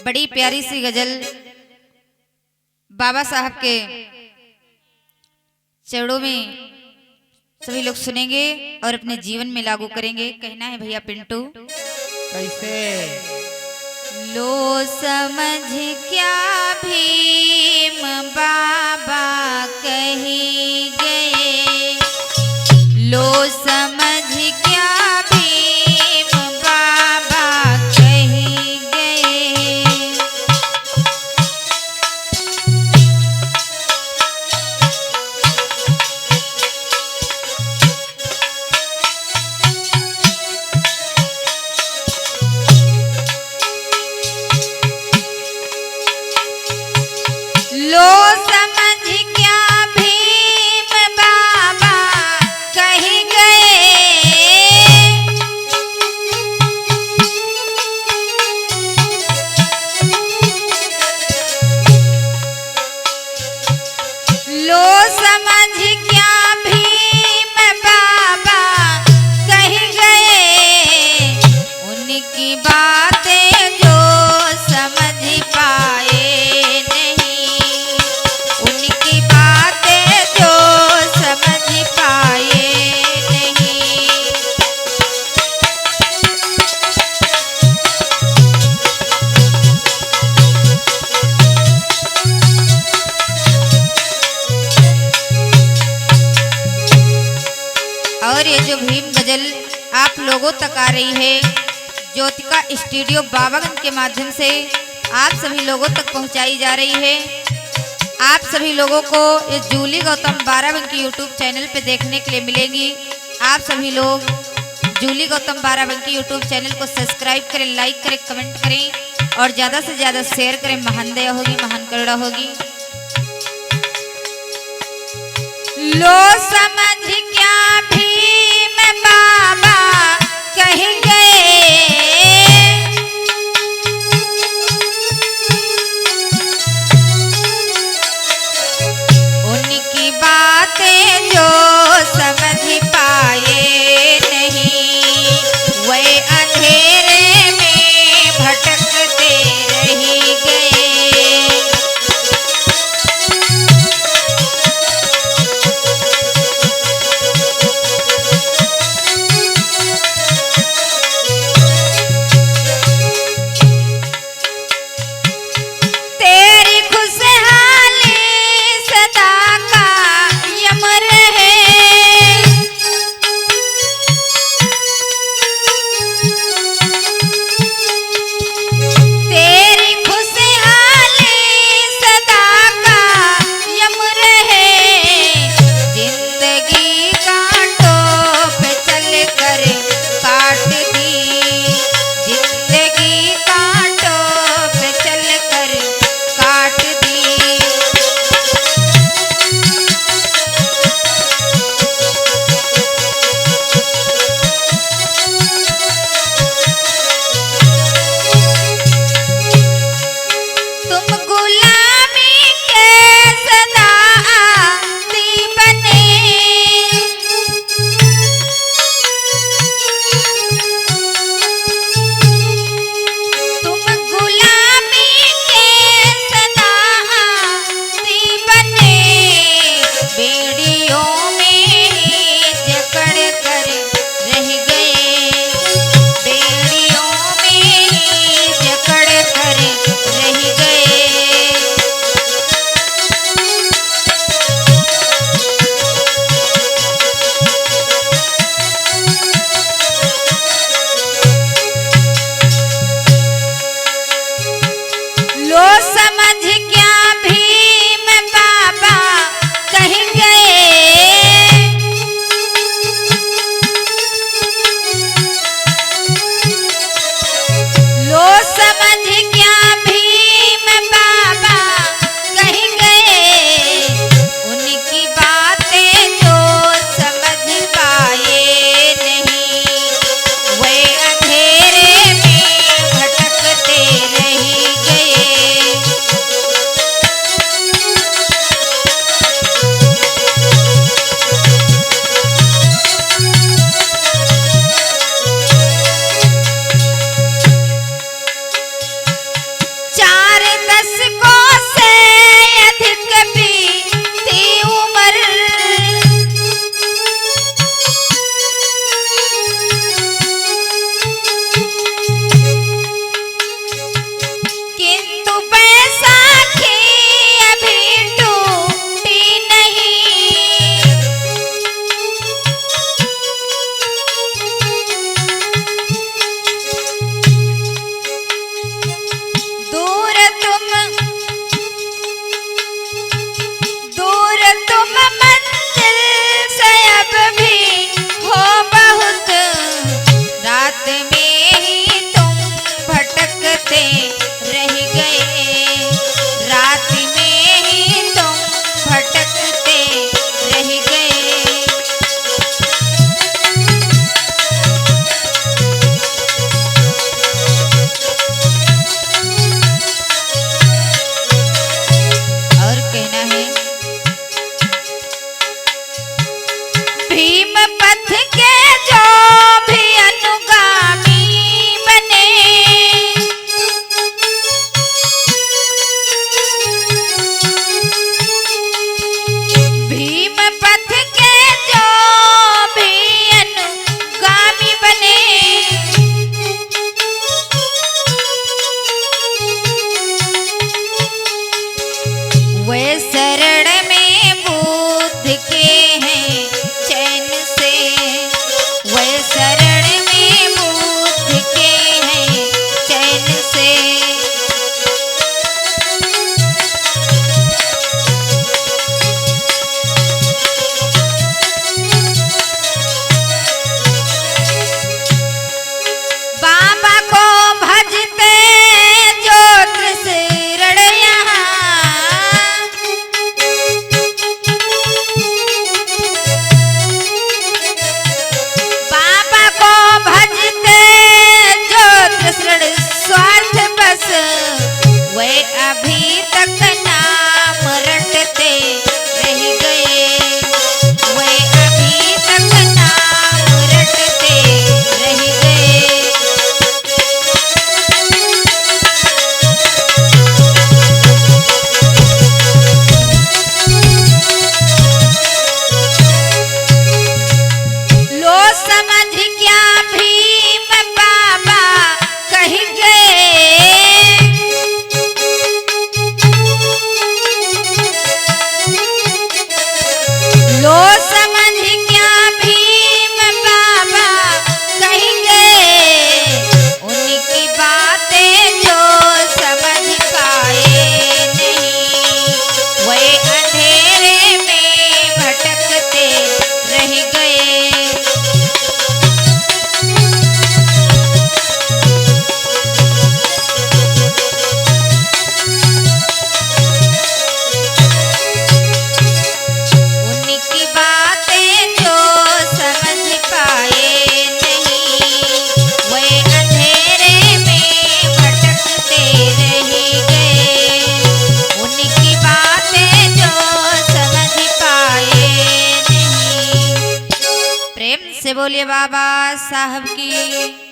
बड़ी प्यारी सी गजल बाबा साहब के चरणों में सभी लोग सुनेंगे और अपने जीवन में लागू करेंगे। कहना है भैया पिंटू कैसे? लो समझ क्या भीम बाबा कही गए, लो समझ क्या भीम बाबा कही गए। लो समझ क्या भीम बाबा कही गए, लो समझ क्या भीम बाबा कही गए। उनकी बातें जो समझ पाए नहीं, उनकी बातें जो समझ पाए नहीं। और ये जो भीम गजल आप लोगों तक आ रही है ज्योतिका स्टूडियो बाबागंज के माध्यम से आप सभी लोगों तक पहुंचाई जा रही है। आप सभी लोगों को इस जूली गौतम बाराबंकी यूट्यूब चैनल पे देखने के लिए मिलेंगी। आप सभी लोग जूली गौतम बाराबंकी यूट्यूब चैनल को सब्सक्राइब करें, लाइक करें, कमेंट करें और ज़्यादा से ज़्यादा शेयर करें। महान दया होगी, महान करुणा होगी। लो समझ क्या भीम बाबा कही गए, उनकी बातें जो समझ पाए नहीं, वे अंधेरे में भटकते रह गए। 4 दशकों से अधिक बीती उम्र, किंतु बैसाखी अभी टूटी नहीं। दूर तुम मंजिल से अब भी हो बहुत, रात में ही तुम भटकते रह गए, रात में ही तुम भटकते रह गए। और कहना है भीम पथ के जो भी अनुगामी बने, भीम पथ के जो भी अनुगामी बने, वे शरण में बुद्ध के हैं चैन से, वे शरण में बुद्ध के हैं चैन से। बाबा को भजते जो त्रिशरण यहाँ, बाबा को भजते जो त्रिशरण स्वार्थ बस, वे अभी तक नाम रटते रह गए, वे अभी तक नाम रटते रह गए। लो समझ क्या भीम बाबा कह गए, लो समझ क्या भीम बाबा कह गए, उनकी बातें जो समझ पाए नहीं, वे अंधेरे में भटकते रह गए। उनकी बातें जो समझ पाए नहीं, वे अंधेरे में भटकते रह गए, उनकी बातें जो समझ पाए नहीं। प्रेम से बोलिए बाबा साहब की।